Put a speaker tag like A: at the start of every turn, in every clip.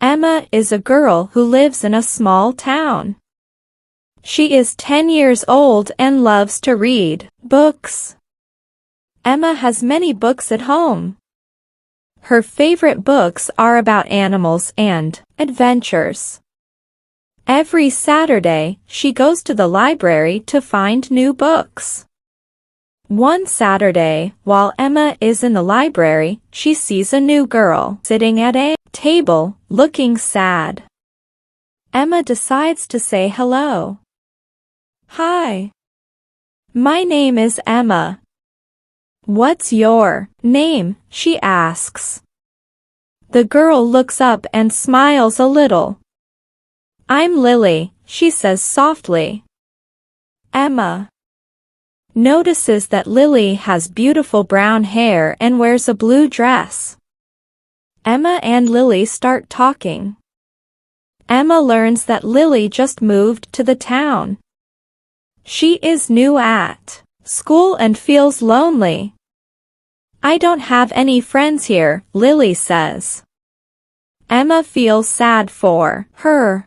A: Emma is a girl who lives in a small town. She is 10 years old and loves to read books. Emma has many books at home. Her favorite books are about animals and adventures. Every Saturday, she goes to the library to find new books. One Saturday, while Emma is in the library, she sees a new girl sitting at a table, looking sad. Emma decides to say hello. "Hi. My name is Emma." "What's your name?" she asks. The girl looks up and smiles a little. "I'm Lily," she says softly. Emma notices that Lily has beautiful brown hair and wears a blue dress. Emma and Lily start talking. Emma learns that Lily just moved to the town. She is new at school and feels lonely. "I don't have any friends here," Lily says. Emma feels sad for her.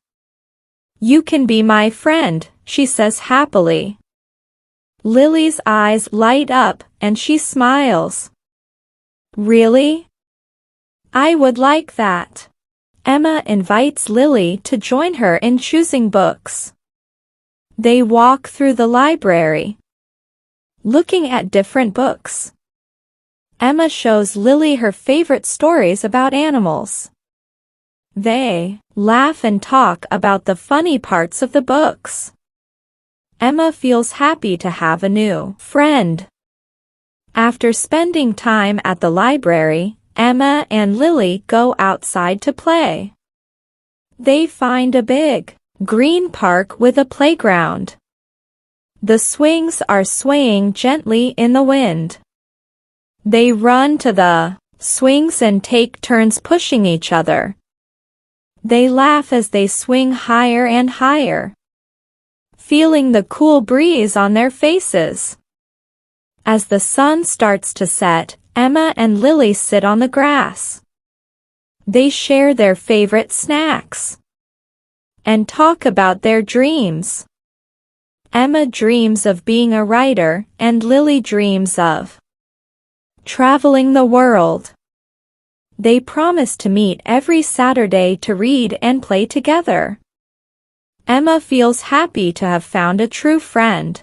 A: "You can be my friend," she says happily. Lily's eyes light up and she smiles. "Really? I would like that." Emma invites Lily to join her in choosing books. They walk through the library, looking at different books. Emma shows Lily her favorite stories about animals. They laugh and talk about the funny parts of the books. Emma feels happy to have a new friend. After spending time at the library, Emma and Lily go outside to play. They find a big green park with a playground. The swings are swaying gently in the wind. They run to the swings and take turns pushing each other. They laugh as they swing higher and higher, feeling the cool breeze on their faces. As the sun starts to set, Emma and Lily sit on the grass. They share their favorite snacks and talk about their dreams. Emma dreams of being a writer and Lily dreams of traveling the world. They promise to meet every Saturday to read and play together. Emma feels happy to have found a true friend.